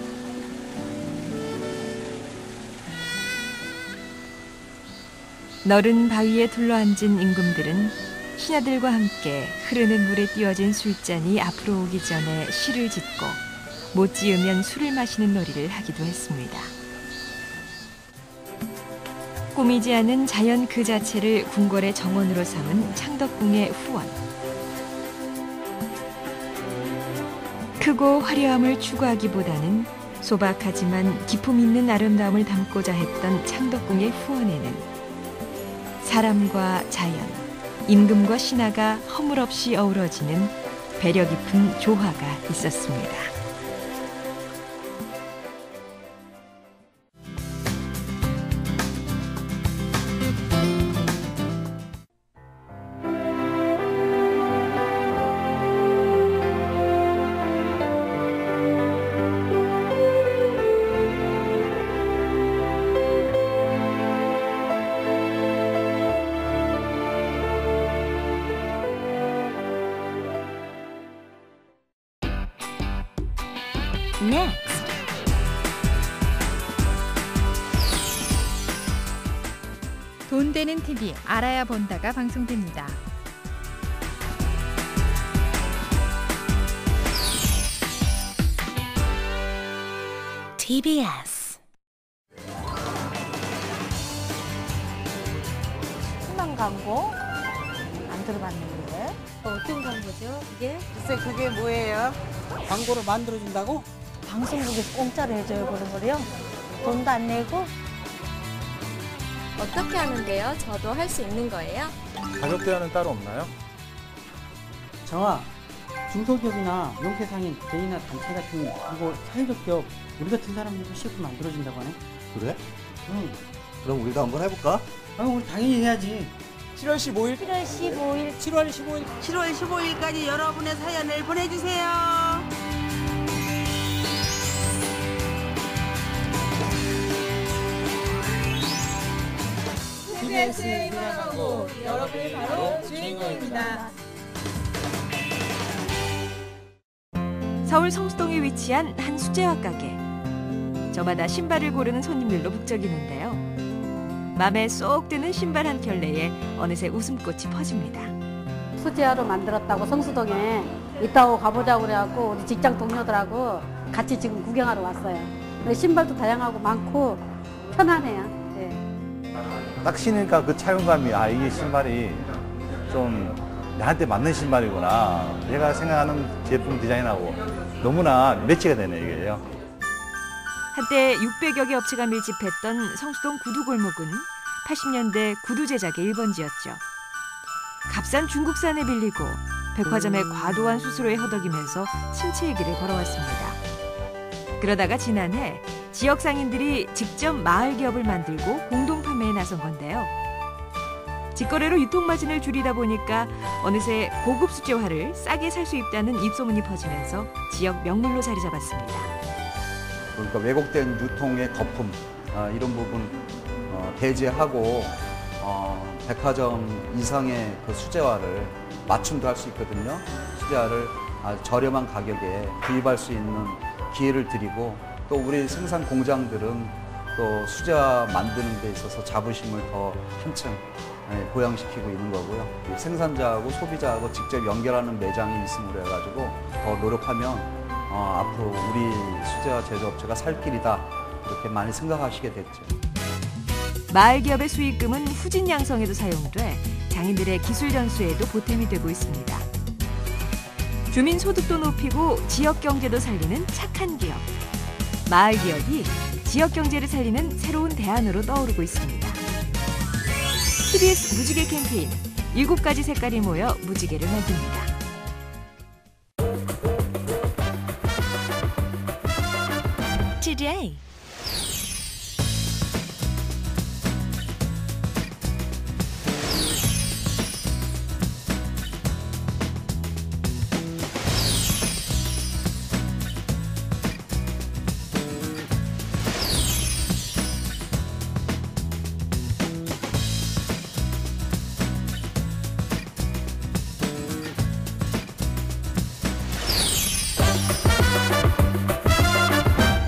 너른 바위에 둘러앉은 임금들은 신하들과 함께 흐르는 물에 띄워진 술잔이 앞으로 오기 전에 시를 짓고 못 지으면 술을 마시는 놀이를 하기도 했습니다. 꾸미지 않은 자연 그 자체를 궁궐의 정원으로 삼은 창덕궁의 후원. 크고 화려함을 추구하기보다는 소박하지만 기품 있는 아름다움을 담고자 했던 창덕궁의 후원에는 사람과 자연, 임금과 신하가 허물없이 어우러지는 배려 깊은 조화가 있었습니다. Next. 돈 되는 TV 알아야 본다가 방송됩니다. TBS. 희망 광고 안 들어봤는데 어떤 광고죠? 이게 글쎄 그게 뭐예요? 광고를 만들어준다고? 방송국에서 공짜로 해줘요 그런 거요? 돈도 안 내고 어떻게 하는데요? 저도 할 수 있는 거예요? 가격 대안은 따로 없나요? 정아, 중소기업이나 영세상인 개인이나 단체 같은 그리고 사회적 기업 우리 같은 사람들도 CF 만들어진다고 하네. 그래? 응. 그럼 우리도 한번 해볼까? 우리 당연히 해야지. 7월 15일. 7월 15일. 7월 15일. 7월 15일까지 여러분의 사연을 보내주세요. TBS의 희망하고 여러분이 바로 주인공입니다. 서울 성수동에 위치한 한 수제화 가게. 저마다 신발을 고르는 손님들로 북적이는데요. 맘에 쏙 드는 신발 한 켤레에 어느새 웃음꽃이 퍼집니다. 수제화로 만들었다고 성수동에 이따고 가보자고 그래갖고 우리 직장 동료들하고 같이 지금 구경하러 왔어요. 근데 신발도 다양하고 많고 편하네요. 네. 딱 신으니까 그 착용감이 이게 신발이 좀 나한테 맞는 신발이구나. 내가 생각하는 제품 디자인하고 너무나 매치가 되네 이게요. 한때 600여 개 업체가 밀집했던 성수동 구두골목은 80년대 구두 제작의 1번지였죠. 값싼 중국산에 빌리고 백화점의 과도한 수수료에 허덕이면서 침체의 길을 걸어왔습니다. 그러다가 지난해 지역 상인들이 직접 마을 기업을 만들고 공동 판매에 나선 건데요. 직거래로 유통마진을 줄이다 보니까 어느새 고급 수제화를 싸게 살 수 있다는 입소문이 퍼지면서 지역 명물로 자리 잡았습니다. 그러니까 왜곡된 유통의 거품 이런 부분 배제하고 백화점 이상의 그 수제화를 맞춤도 할 수 있거든요. 수제화를 아주 저렴한 가격에 구입할 수 있는 기회를 드리고 또 우리 생산 공장들은 또 수제화 만드는 데 있어서 자부심을 더 한층 보양시키고 있는 거고요. 생산자하고 소비자하고 직접 연결하는 매장이 있음으로 해가지고 더 노력하면 앞으로 우리 수제화 제조업체가 살 길이다 이렇게 많이 생각하시게 됐죠. 마을 기업의 수익금은 후진 양성에도 사용돼 장인들의 기술 전수에도 보탬이 되고 있습니다. 주민 소득도 높이고 지역 경제도 살리는 착한 기업. 마을 기업이 지역 경제를 살리는 새로운 대안으로 떠오르고 있습니다. TBS 무지개 캠페인 7가지 색깔이 모여 무지개를 만듭니다. Today.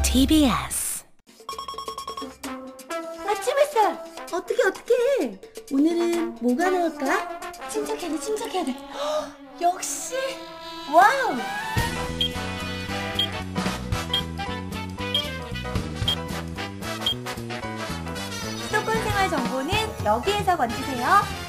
TBS. 아침 햇살! 어떡해. 오늘은 뭐가 나올까? 침착해야 돼. 헉, 역시! 와우! 수도권 생활 정보는 여기에서 건지세요.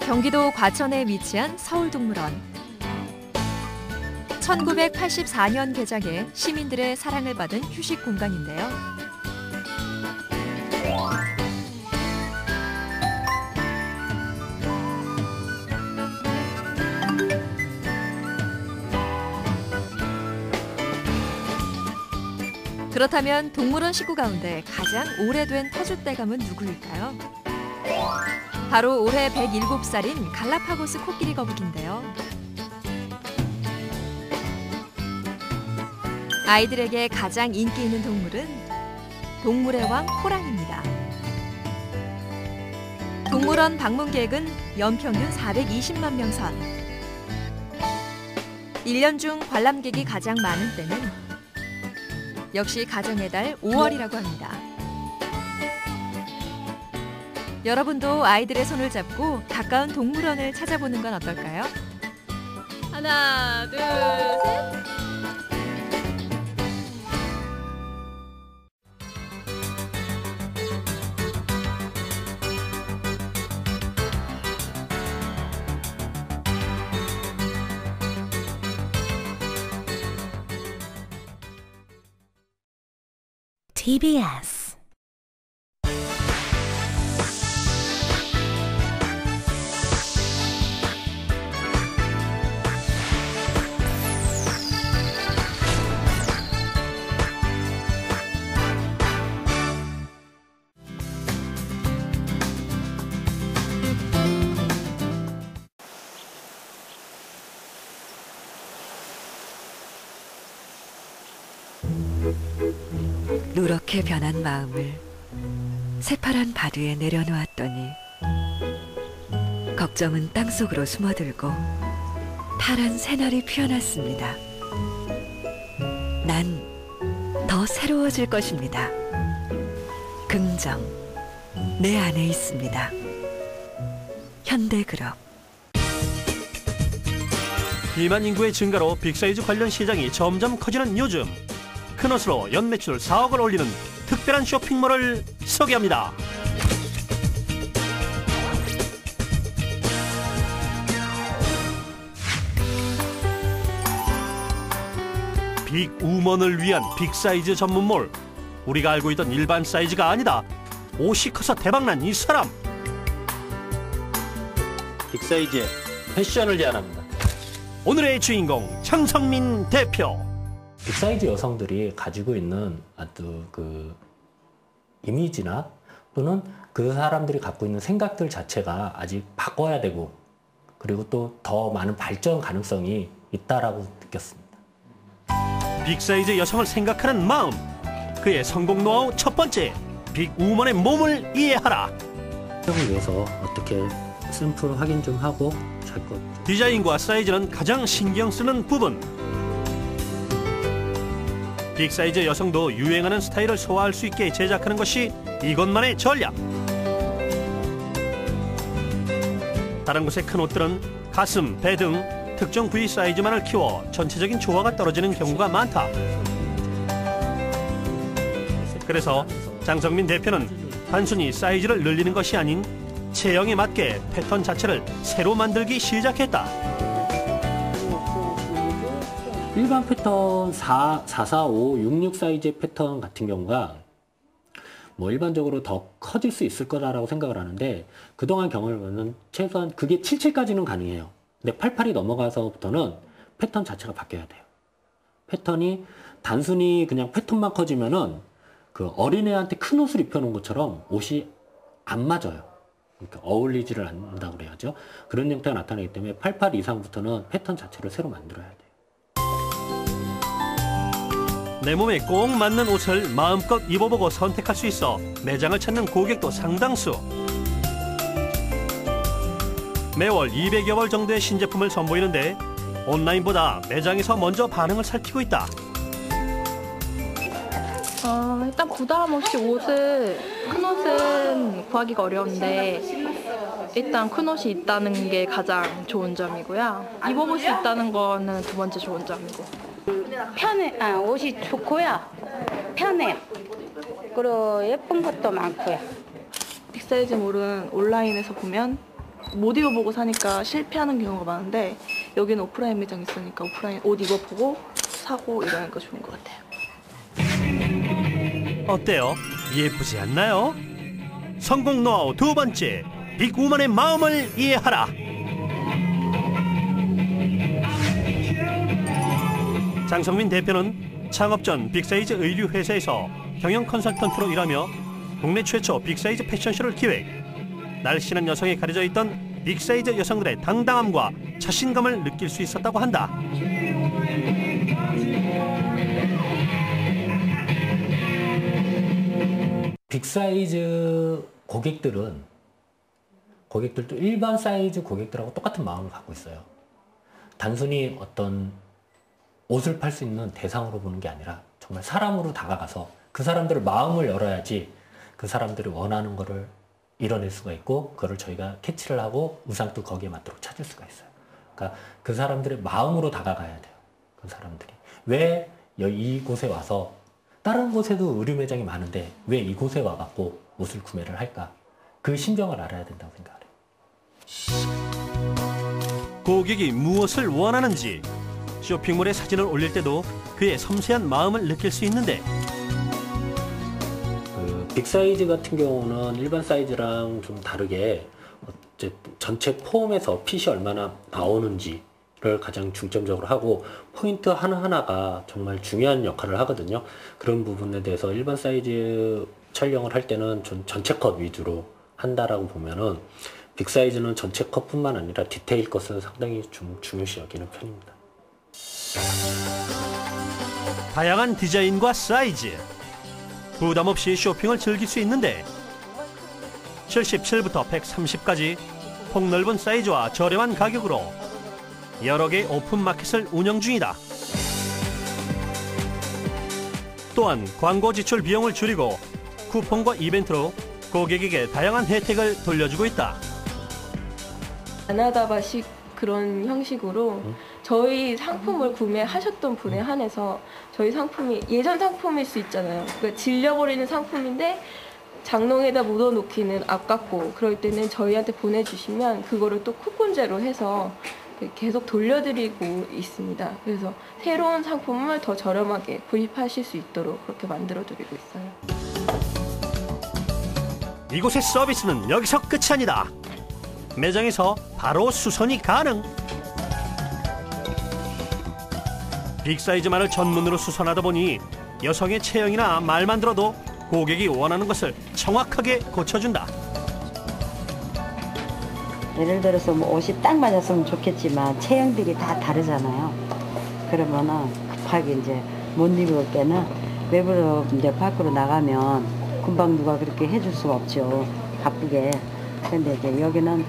경기도 과천에 위치한 서울동물원. 1984년 개장해 시민들의 사랑을 받은 휴식 공간인데요. 그렇다면 동물원 식구 가운데 가장 오래된 터줏대감은 누구일까요? 바로 올해 107살인 갈라파고스 코끼리 거북인데요. 아이들에게 가장 인기 있는 동물은 동물의 왕 호랑입니다. 동물원 방문객은 연평균 420만 명 선. 1년 중 관람객이 가장 많은 때는 역시 가정의 달 5월이라고 합니다. 여러분도 아이들의 손을 잡고 가까운 동물원을 찾아보는 건 어떨까요? 하나, 둘, 셋. TBS 누렇게 변한 마음을 새파란 바다에 내려놓았더니 걱정은 땅속으로 숨어들고 파란 새날이 피어났습니다. 난 더 새로워질 것입니다. 긍정, 내 안에 있습니다. 현대그룹. 비만 인구의 증가로 빅사이즈 관련 시장이 점점 커지는 요즘, 큰 옷으로 연 매출 4억을 올리는 특별한 쇼핑몰을 소개합니다. 빅우먼을 위한 빅사이즈 전문몰. 우리가 알고 있던 일반 사이즈가 아니다. 옷이 커서 대박난 이 사람. 빅사이즈의 패션을 제안합니다. 오늘의 주인공 장성민 대표. 빅사이즈 여성들이 가지고 있는 어떤 그 이미지나 또는 그 사람들이 갖고 있는 생각들 자체가 아직 바꿔야 되고, 그리고 또 더 많은 발전 가능성이 있다라고 느꼈습니다. 빅사이즈 여성을 생각하는 마음. 그의 성공 노하우 첫 번째, 빅우먼의 몸을 이해하라. 을 위해서 어떻게 샘플 확인 좀 하고 잘 것. 디자인과 사이즈는 가장 신경 쓰는 부분. 빅사이즈 여성도 유행하는 스타일을 소화할 수 있게 제작하는 것이 이것만의 전략. 다른 곳의 큰 옷들은 가슴, 배 등 특정 부위 사이즈만을 키워 전체적인 조화가 떨어지는 경우가 많다. 그래서 장성민 대표는 단순히 사이즈를 늘리는 것이 아닌 체형에 맞게 패턴 자체를 새로 만들기 시작했다. 일반 패턴 4, 4, 5, 6, 6 사이즈의 패턴 같은 경우가 뭐 일반적으로 더 커질 수 있을 거라고 생각을 하는데, 그동안 경험을 보면 최소한 그게 77까지는 가능해요. 근데 88이 넘어가서부터는 패턴 자체가 바뀌어야 돼요. 패턴이 단순히 그냥 패턴만 커지면은 그 어린애한테 큰 옷을 입혀놓은 것처럼 옷이 안 맞아요. 그러니까 어울리지를 않는다고 그래야죠. 그런 형태가 나타나기 때문에 88 이상부터는 패턴 자체를 새로 만들어야 돼요. 내 몸에 꼭 맞는 옷을 마음껏 입어보고 선택할 수 있어 매장을 찾는 고객도 상당수. 매월 200여 벌 정도의 신제품을 선보이는데 온라인보다 매장에서 먼저 반응을 살피고 있다. 일단 부담 없이 큰 옷은 구하기가 어려운데 일단 큰 옷이 있다는 게 가장 좋은 점이고요. 입어볼 수 있다는 거는 두 번째 좋은 점이고. 옷이 좋고요. 편해요. 그리고 예쁜 것도 많고요. 빅사이즈 몰은 온라인에서 보면 못 입어보고 사니까 실패하는 경우가 많은데, 여기는 오프라인 매장 있으니까 오프라인 옷 입어보고 사고 이러는 거 좋은 것 같아요. 어때요? 예쁘지 않나요? 성공 노하우 두 번째, 빅우먼의 마음을 이해하라. 장성민 대표는 창업 전 빅사이즈 의류 회사에서 경영 컨설턴트로 일하며 국내 최초 빅사이즈 패션쇼를 기획, 날씬한 여성에 가려져 있던 빅사이즈 여성들의 당당함과 자신감을 느낄 수 있었다고 한다. 빅사이즈 고객들도 일반 사이즈 고객들하고 똑같은 마음을 갖고 있어요. 단순히 어떤 옷을 팔 수 있는 대상으로 보는 게 아니라 정말 사람으로 다가가서 그 사람들의 마음을 열어야지 그 사람들이 원하는 거를 이뤄낼 수가 있고 그걸 저희가 캐치를 하고 의상도 거기에 맞도록 찾을 수가 있어요. 그러니까 그 사람들의 마음으로 다가가야 돼요. 그 사람들이 왜 이곳에 와서 다른 곳에도 의류 매장이 많은데 왜 이곳에 와갖고 옷을 구매를 할까? 그 심정을 알아야 된다고 생각해요. 고객이 무엇을 원하는지 쇼핑몰에 사진을 올릴 때도 그의 섬세한 마음을 느낄 수 있는데 빅사이즈 같은 경우는 일반 사이즈랑 좀 다르게 전체 폼에서 핏이 얼마나 나오는지를 가장 중점적으로 하고 포인트 하나하나가 정말 중요한 역할을 하거든요. 그런 부분에 대해서 일반 사이즈 촬영을 할 때는 좀 전체 컷 위주로 한다라고 보면은 빅사이즈는 전체 컷뿐만 아니라 디테일 컷을 상당히 좀 중요시 여기는 편입니다. 다양한 디자인과 사이즈 부담 없이 쇼핑을 즐길 수 있는데 77부터 130까지 폭넓은 사이즈와 저렴한 가격으로 여러 개의 오픈마켓을 운영 중이다. 또한 광고 지출 비용을 줄이고 쿠폰과 이벤트로 고객에게 다양한 혜택을 돌려주고 있다. 가나다바식 그런 형식으로 저희 상품을 구매하셨던 분에 한해서 저희 상품이 예전 상품일 수 있잖아요. 그러니까 질려버리는 상품인데 장롱에다 묻어놓기는 아깝고 그럴 때는 저희한테 보내주시면 그거를 또 쿠폰제로 해서 계속 돌려드리고 있습니다. 그래서 새로운 상품을 더 저렴하게 구입하실 수 있도록 그렇게 만들어드리고 있어요. 이곳의 서비스는 여기서 끝이 아니다. 매장에서 바로 수선이 가능. 빅사이즈만을 전문으로 수선하다 보니 여성의 체형이나 말만 들어도 고객이 원하는 것을 정확하게 고쳐준다. 예를 들어서 뭐 옷이 딱 맞았으면 좋겠지만 체형들이 다 다르잖아요. 그러면은 급하게 이제 못 입을 때는 외부로 이제 밖으로 나가면 금방 누가 그렇게 해줄 수가 없죠. 바쁘게. 근데 이제 여기는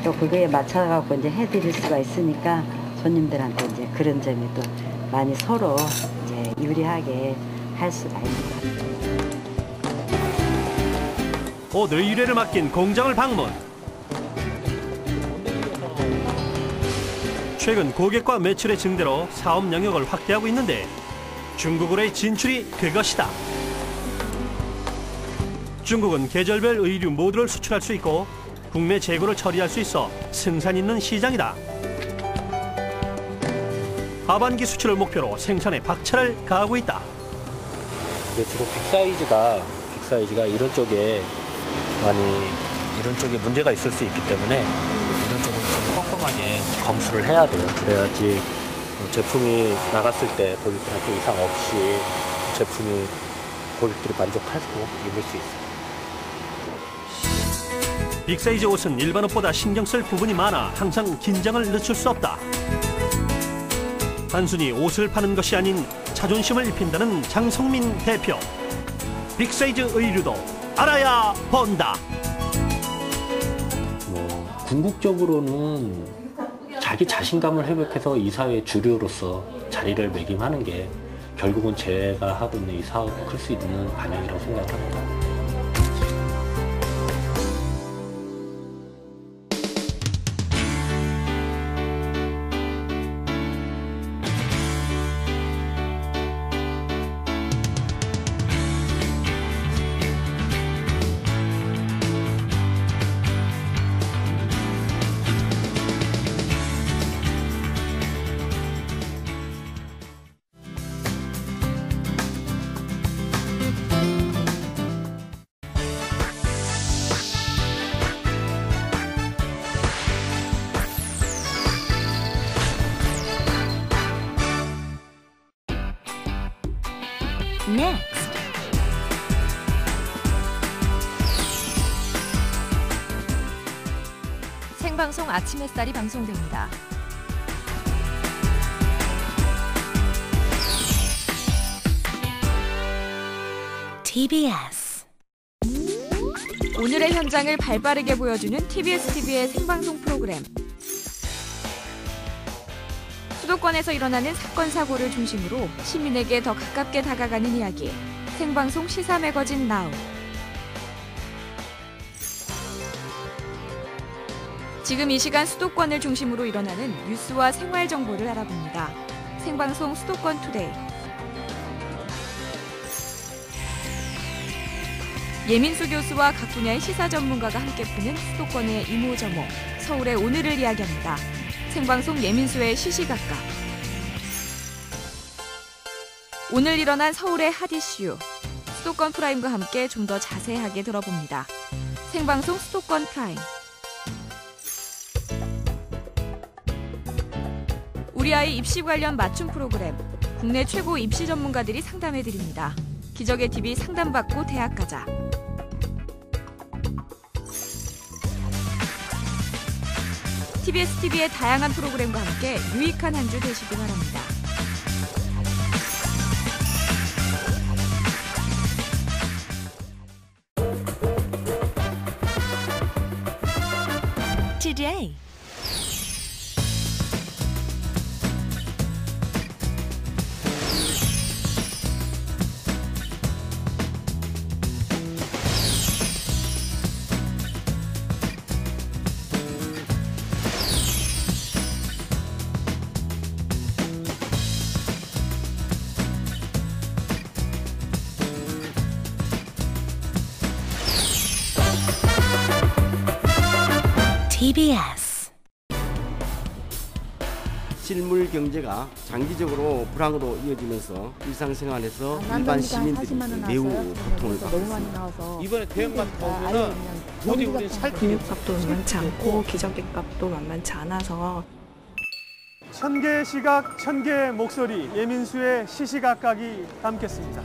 또 그거에 맞춰갖고 이제 해드릴 수가 있으니까 손님들한테 이제 그런 점이 또 많이 서로 이제 유리하게 할 수가 있는 거예요. 옷 의뢰를 맡긴 공장을 방문. 최근 고객과 매출의 증대로 사업 영역을 확대하고 있는데 중국으로의 진출이 그것이다. 중국은 계절별 의류 모두를 수출할 수 있고 국내 재고를 처리할 수 있어 생산 있는 시장이다. 하반기 수출을 목표로 생산에 박차를 가하고 있다. 주로 빅사이즈가 이런 쪽에 문제가 있을 수 있기 때문에 이런 쪽은 좀 꼼꼼하게 검수를 해야 돼요. 그래야지 제품이 나갔을 때 고객들한테 이상 없이 제품이 고객들이 만족하고 입을 수 있어요. 빅사이즈 옷은 일반 옷보다 신경 쓸 부분이 많아 항상 긴장을 늦출 수 없다. 단순히 옷을 파는 것이 아닌 자존심을 입힌다는 장성민 대표. 빅사이즈 의류도 알아야 본다. 궁극적으로는 자기 자신감을 회복해서 이 사회의 주류로서 자리를 매김하는 게 결국은 제가 하고 있는 이 사업이 클 수 있는 방향이라고 생각을 합니다. Next. 생방송 아침 햇살이 방송됩니다. TBS 오늘의 현장을 발빠르게 보여주는 TBS TV의 생방송 프로그램. 수도권에서 일어나는 사건 사고를 중심으로 시민에게 더 가깝게 다가가는 이야기. 생방송 시사 매거진 나우. 지금 이 시간 수도권을 중심으로 일어나는 뉴스와 생활 정보를 알아봅니다. 생방송 수도권 투데이. 예민수 교수와 각 분야의 시사 전문가가 함께 푸는 수도권의 이모저모, 서울의 오늘을 이야기합니다. 생방송 예민수의 시시각각. 오늘 일어난 서울의 핫 이슈, 수도권 프라임과 함께 좀 더 자세하게 들어봅니다. 생방송 수도권 프라임. 우리 아이 입시 관련 맞춤 프로그램, 국내 최고 입시 전문가들이 상담해드립니다. 기적의 TV 상담받고 대학 가자. TBS TV의 다양한 프로그램과 함께 유익한 한 주 되시기 바랍니다. Today. TBS. 실물 경제가 장기적으로 불황으로 이어지면서 일상생활에서 일반 시민들이 매우 고통을 받고 있습니다. 이번에 대형마트 오면은 도저히 우리는 살 교육값도 만만치 않고 기저귀값도 만만치 않아서. 천개의 시각, 천개의 목소리, 예민수의 시시각각이 담겠습니다.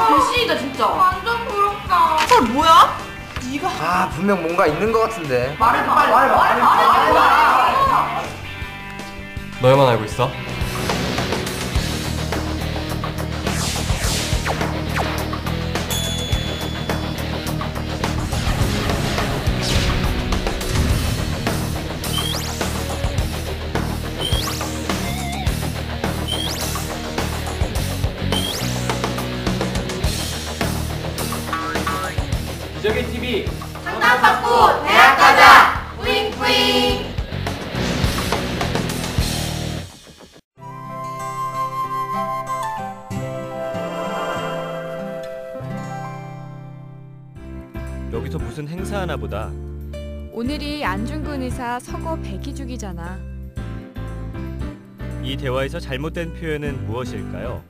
배신이다 진짜. 완전 부럽다. 헐 뭐야? 네가. 아 분명 뭔가 있는 것 같은데. 말해봐 빨리. 말해봐. 너희만 알고 있어? 기적의 TV 상담받고 대학 가자. 뿌잉뿌잉. 여기서 무슨 행사하나 보다. 오늘이 안중근 의사 서거 100기주기잖아. 이 대화에서 잘못된 표현은 무엇일까요?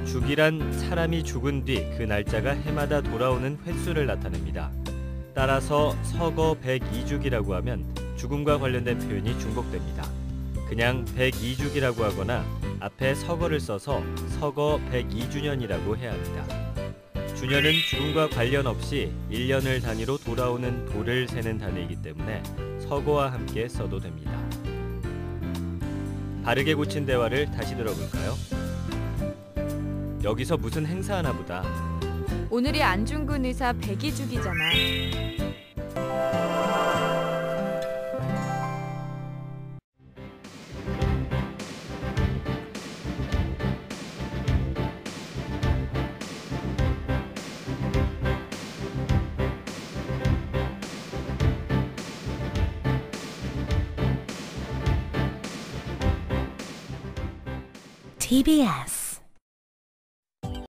주기란 사람이 죽은 뒤 그 날짜가 해마다 돌아오는 횟수를 나타냅니다. 따라서 서거 102주기라고 하면 죽음과 관련된 표현이 중복됩니다. 그냥 102주기라고 하거나 앞에 서거를 써서 서거 102주년이라고 해야 합니다. 주년은 죽음과 관련 없이 1년을 단위로 돌아오는 돌을 세는 단위이기 때문에 서거와 함께 써도 됩니다. 바르게 고친 대화를 다시 들어볼까요? 여기서 무슨 행사하나 보다. 오늘이 안중근 의사 100기주기잖아. TBS